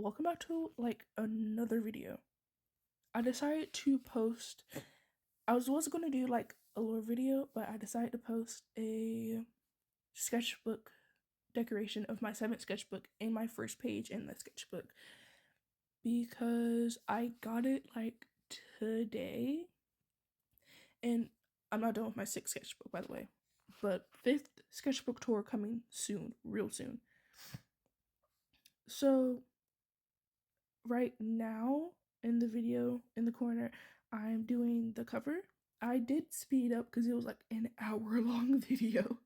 welcome back to another video. I decided to post, I was gonna do like a little video, but I decided to post a sketchbook decoration of my 7th sketchbook in my first page in the sketchbook because I got it like today, and I'm not done with my 6th sketchbook, by the way, but 5th sketchbook tour coming soon, real soon. So right now in the video in the corner, I'm doing the cover. I did speed up because it was like an hour-long video.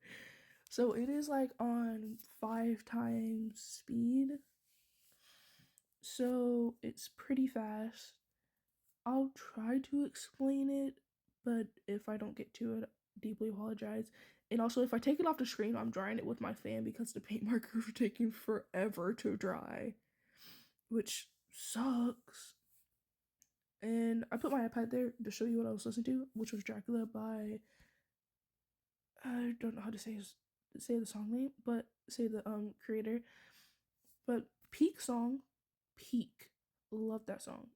So it is like on 5 times speed. So it's pretty fast. I'll try to explain it, but if I don't get to it, deeply apologize. And also, if I take it off the screen, I'm drying it with my fan because the paint markers are taking forever to dry, which sucks. And I put my iPad there to show you what I was listening to, which was Dracula by, I don't know how to say the song name, but say the creator. But Peak song, Peak. Love that song.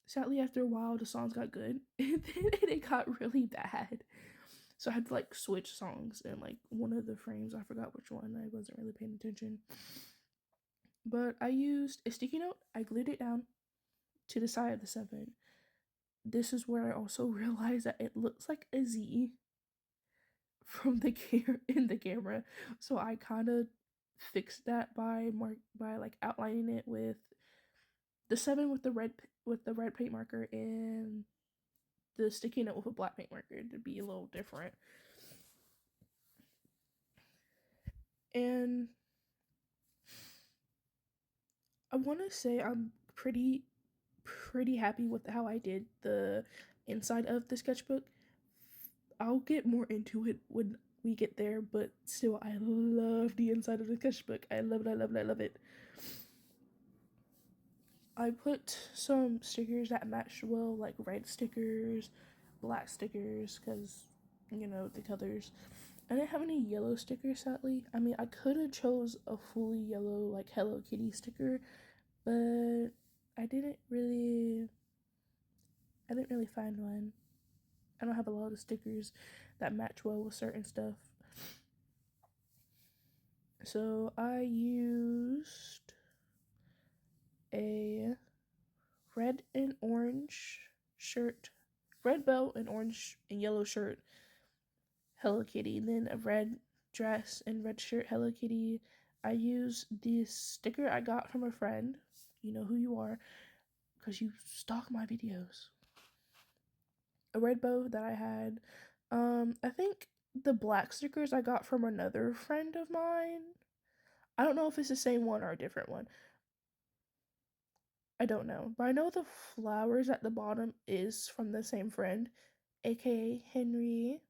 Sadly, after a while, the songs got good, and then it got really bad. So I had to like switch songs, and like one of the frames, I forgot which one, I wasn't really paying attention. But I used a sticky note, I glued it down to the side of the 7. This is where I also realized that it looks like a Z from the in the camera. So I kind of fixed that by like outlining it with the 7 with the red paint marker and the sticky note with a black paint marker to be a little different. And I want to say I'm pretty happy with how I did the inside of the sketchbook. I'll get more into it when we get there, but still, I love the inside of the sketchbook. I love it, I love it, I love it. I put some stickers that matched well, like red stickers, black stickers, because, you know, the colors. I didn't have any yellow stickers, sadly. I mean, I could have chose a fully yellow, like, Hello Kitty sticker, but I didn't really find one. I don't have a lot of stickers that match well with certain stuff. So I used a red and orange shirt, red belt and orange and yellow shirt, Hello Kitty, and then a red dress and red shirt, Hello Kitty. I used this sticker I got from a friend, you know who you are, because you stalk my videos. A red bow that I had. I think the black stickers I got from another friend of mine. I don't know if it's the same one or a different one. I don't know, but I know the flowers at the bottom is from the same friend, aka Henry.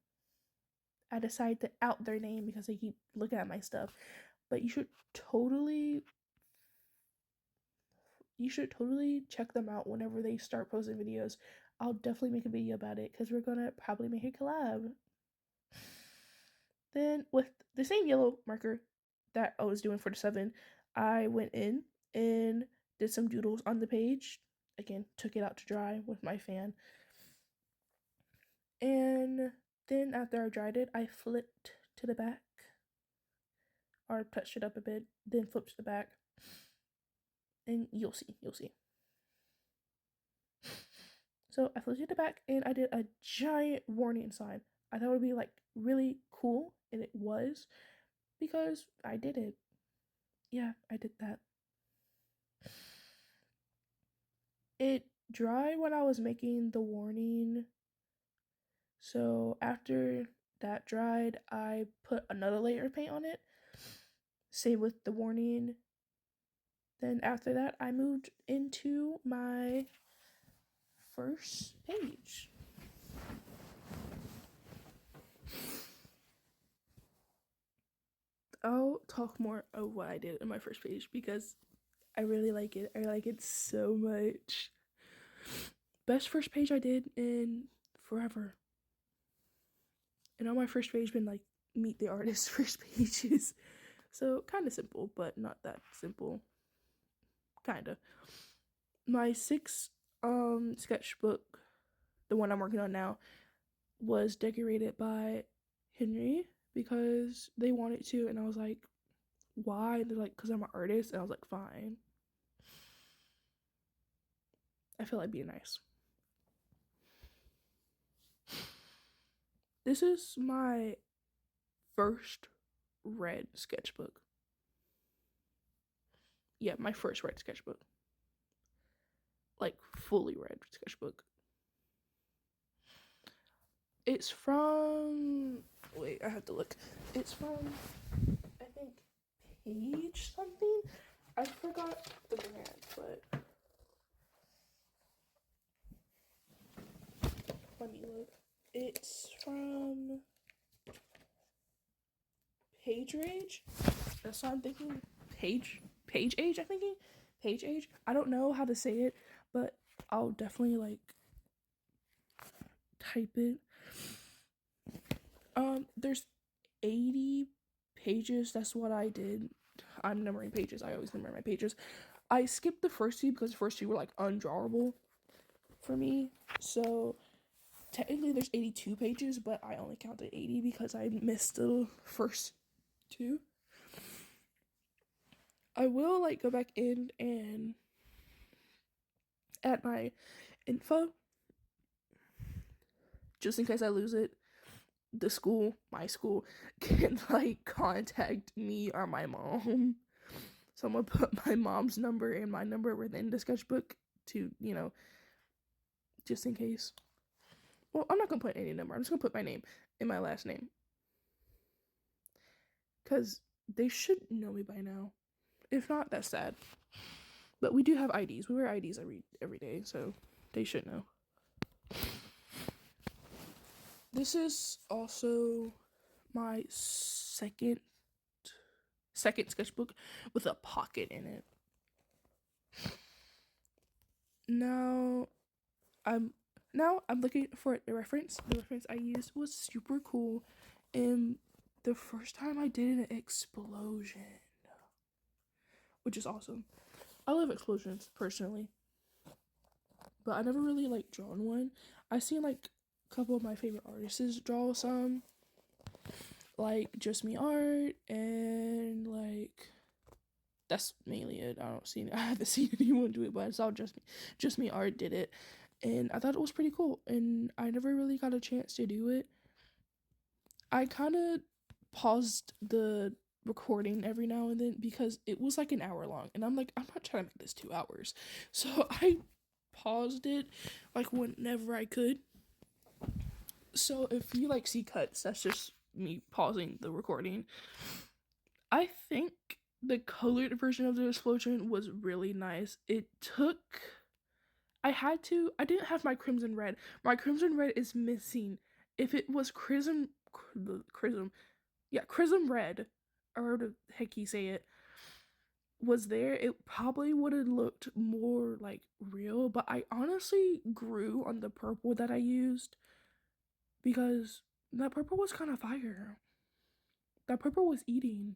I decided to out their name because they keep looking at my stuff, but you should totally check them out whenever they start posting videos. I'll definitely make a video about it because we're gonna probably make a collab. Then with the same yellow marker that I was doing for the 7, I went in and did some doodles on the page. Again, took it out to dry with my fan. And then after I dried it, I flipped to the back, or touched it up a bit, then flipped to the back. And you'll see. So I flipped to the back and I did a giant warning sign. I thought it would be like really cool, and it was, because I did it. Yeah, I did that. It dried when I was making the warning. So after that dried, I put another layer of paint on it. Same with the warning. Then after that, I moved into my first page. I'll talk more of what I did in my first page because I really like it. I like it so much. Best first page I did in forever. And on my first page been like meet the artist first pages. So kind of simple, but not that simple. kinda. My 6th sketchbook, the one I'm working on now, was decorated by Henry because they wanted to, and I was like, why? They're like, because I'm an artist, and I was like, fine. I feel like being nice. This is my first red sketchbook. Yeah, my first red sketchbook. Like, fully red sketchbook. It's from, wait, I have to look. It's from, I think, Page something? I forgot the brand, but let me look. It's from Page Rage. That's what I'm thinking. Page Age, I'm thinking. Page Age. I don't know how to say it, but I'll definitely like type it. There's 80 pages. That's what I did. I'm numbering pages. I always number my pages. I skipped the first two because the first two were like undrawable for me. So technically there's 82 pages, but I only counted 80 because I missed the first two. I will like go back in and add my info just in case I lose it. The school, my school, can like contact me or my mom. So I'm gonna put my mom's number and my number within the sketchbook to, just in case. Well, I'm not gonna put any number. I'm just gonna put my name and my last name. Because they should know me by now. If not, that's sad. But we do have IDs. We wear IDs every day, so they should know. This is also my second sketchbook with a pocket in it. Now I'm looking for the reference. The reference I used was super cool, and the first time I did an explosion, which is awesome. I love explosions personally, but I never really like drawn one. I seen like a couple of my favorite artists draw some, like Just Me Art, and like that's mainly it. I haven't seen anyone do it, but I saw Just Me Art did it, and I thought it was pretty cool. And I never really got a chance to do it. I kind of paused the recording every now and then because it was like an hour long, and I'm like, I'm not trying to make this 2 hours, so I paused it like whenever I could. So if you like see cuts, that's just me pausing the recording. I think the colored version of the explosion was really nice. I didn't have my crimson red. My crimson red is missing. If it was chrism red, or the heck you say it, was there, it probably would have looked more like real. But I honestly grew on the purple that I used because that purple was kind of fire. That purple was eating.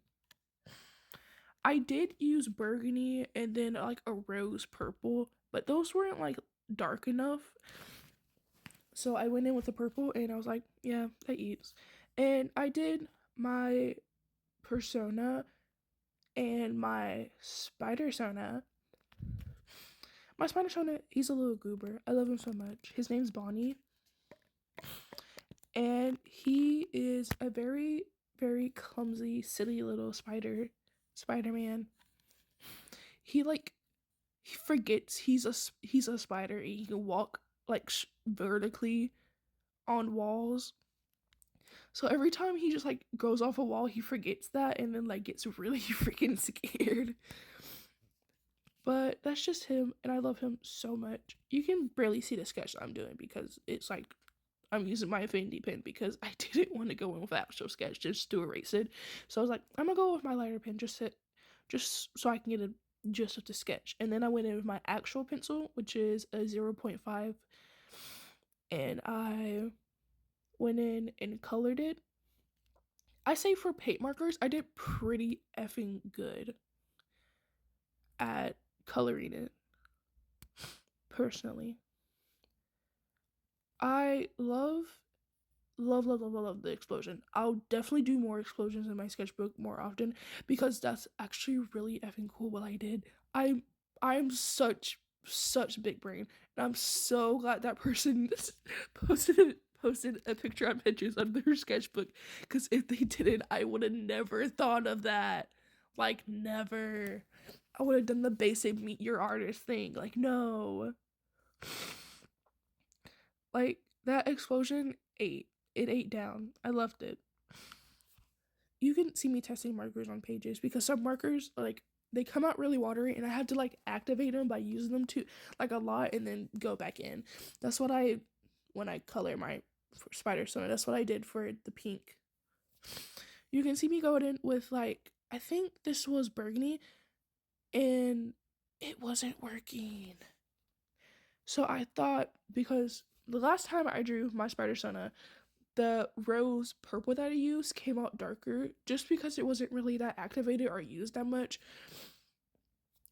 I did use burgundy and then like a rose purple, but those weren't like dark enough. So I went in with the purple and I was like, yeah, that eats. And I did my persona and my spider sona. My spider sona, he's a little goober. I love him so much. His name's Bonnie. And he is a very, very clumsy, silly little Spider-Man. He forgets he's a spider and he can walk like vertically on walls. So every time he just like goes off a wall, he forgets that and then like gets really freaking scared. But that's just him, and I love him so much. You can barely see the sketch I'm doing because it's like I'm using my Infinity pen because I didn't want to go in with actual sketch just to erase it. So I was like, I'm gonna go with my lighter pen just so I can get a gist of the sketch. And then I went in with my actual pencil, which is a 0.5, and I went in and colored it. I say for paint markers, I did pretty effing good at coloring it. Personally, I love the explosion. I'll definitely do more explosions in my sketchbook more often because that's actually really effing cool what I did. I'm such big brain, and I'm so glad that person posted a picture on Pinterest of their sketchbook, because if they didn't, I would have never thought of that. Like, never. I would have done the basic meet your artist thing. Like, no. Like, that explosion ate. It ate down. I loved it. You can see me testing markers on pages because some markers, like, they come out really watery and I have to, like, activate them by using them to, like, a lot and then go back in. That's what when I color my spider sona, that's what I did for the pink. You can see me going in with, like, I think this was burgundy, and it wasn't working. So I thought, because the last time I drew my spider sona, the rose purple that I used came out darker just because it wasn't really that activated or used that much.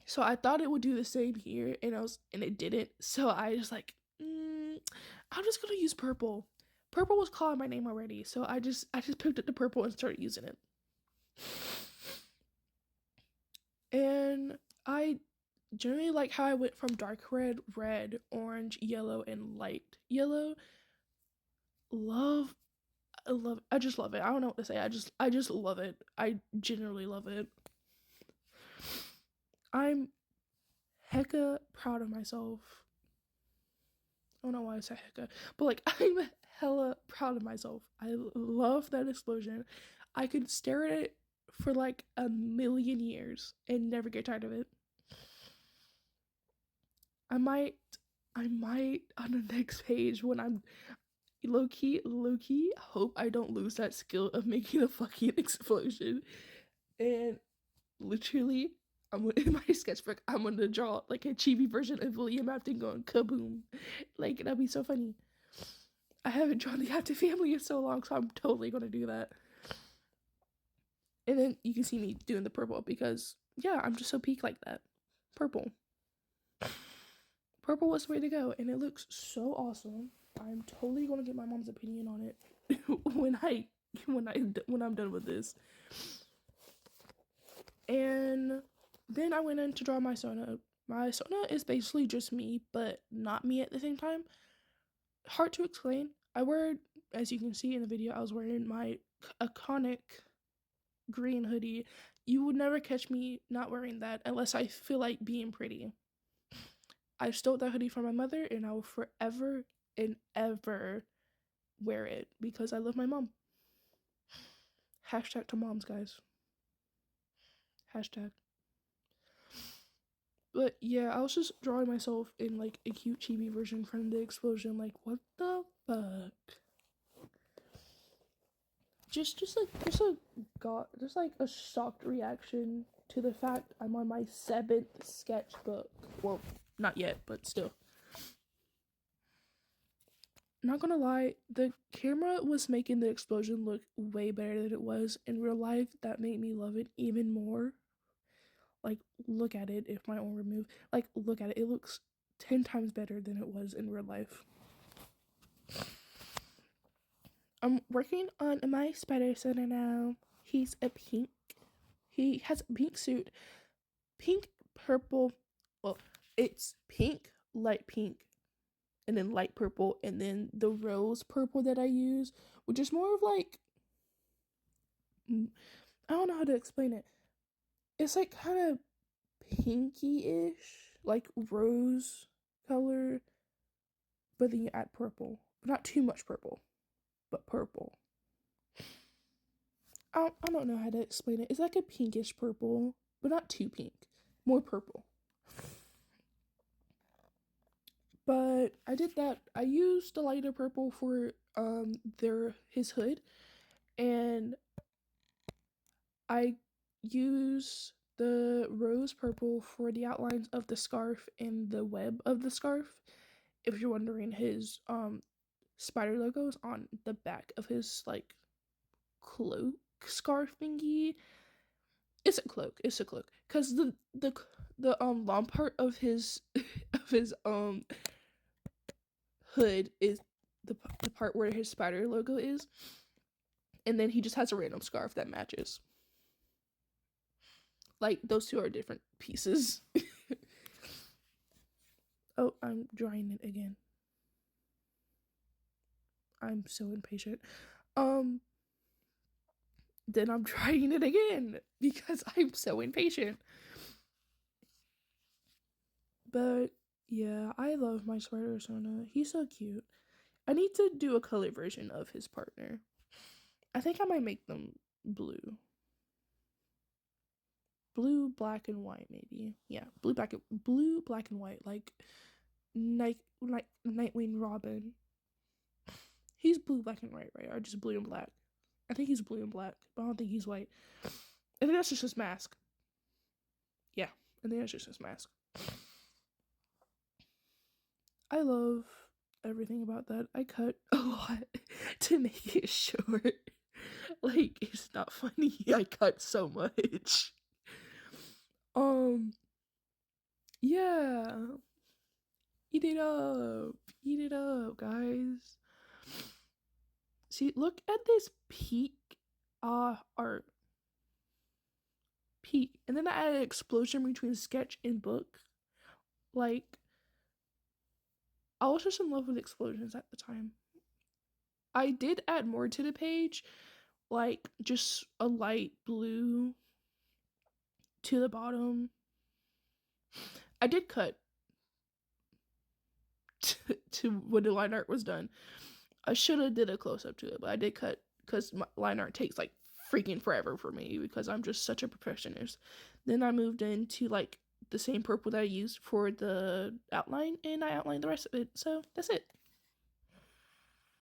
So I thought it would do the same here, and it didn't. So I was like, I'm just gonna use purple. Purple was calling my name already, so I just picked up the purple and started using it. And I generally like how I went from dark red, orange, yellow, and light yellow. I just love it. I don't know what to say. I just love it. I genuinely love it. I'm hecka proud of myself. I don't know why I said hecka, but like, I'm hella proud of myself. I love that explosion. I could stare at it for like a million years and never get tired of it. I might on the next page, when I'm low-key hope I don't lose that skill of making a fucking explosion, and literally in my sketchbook I'm gonna draw like a chibi version of William Afton going kaboom. Like, that'd be so funny. I haven't drawn the Afton family in so long, so I'm totally gonna do that. And then you can see me doing the purple because, yeah, I'm just so peak like that. Purple was the way to go, and it looks so awesome. I'm totally gonna get my mom's opinion on it when I'm done with this. And then I went in to draw my sona. My sona is basically just me, but not me at the same time. Hard to explain. As you can see in the video, I was wearing my iconic green hoodie. You would never catch me not wearing that unless I feel like being pretty. I stole that hoodie from my mother, and I will forever and ever wear it because I love my mom. Hashtag to moms, guys. Hashtag. But yeah, I was just drawing myself in like a cute chibi version from the explosion. Like, what the fuck? Just like a shocked reaction to the fact I'm on my 7th sketchbook. Well, not yet, but still. Not gonna lie, the camera was making the explosion look way better than it was in real life. That made me love it even more. Like, look at it. If my arm were moved, like, look at it. It looks 10 times better than it was in real life. I'm working on my spider sona now. He's a pink. He has a pink suit. Pink, purple. Well, it's pink, light pink, and then light purple, and then the rose purple that I use, which is more of like, I don't know how to explain it. It's like kind of pinky-ish, like rose color, but then you add purple. Not too much purple, but purple. I don't know how to explain it. It's like a pinkish purple, but not too pink. More purple. But I did that. I used the lighter purple for his hood, and I use the rose purple for the outlines of the scarf and the web of the scarf. If you're wondering, his spider logos on the back of his like cloak scarf thingy. It's a cloak. Cause the long part of his of his hood is the part where his spider logo is, and then he just has a random scarf that matches. Like, those two are different pieces. Oh, I'm drawing it again. I'm so impatient. Then I'm trying it again because I'm so impatient. But yeah, I love my spider Sona. He's so cute. I need to do a color version of his partner. I think I might make them blue. Blue, black, and white, maybe. Yeah, blue, black, and white, like Nightwing Robin. He's blue, black, and white, right? Or just blue and black. I think he's blue and black, but I don't think he's white. I think that's just his mask. Yeah, I think that's just his mask. I love everything about that. I cut a lot to make it short. Like, it's not funny. I cut so much. Yeah. Eat it up, guys. See, look at this peak art. Peak. And then I added an explosion between sketch and book. Like, I was just in love with explosions at the time. I did add more to the page, like just a light blue to the bottom. I did cut to when the line art was done. I should have did a close-up to it, but I did cut because my line art takes like freaking forever for me because I'm just such a perfectionist. Then I moved into like the same purple that I used for the outline, and I outlined the rest of it. So that's it.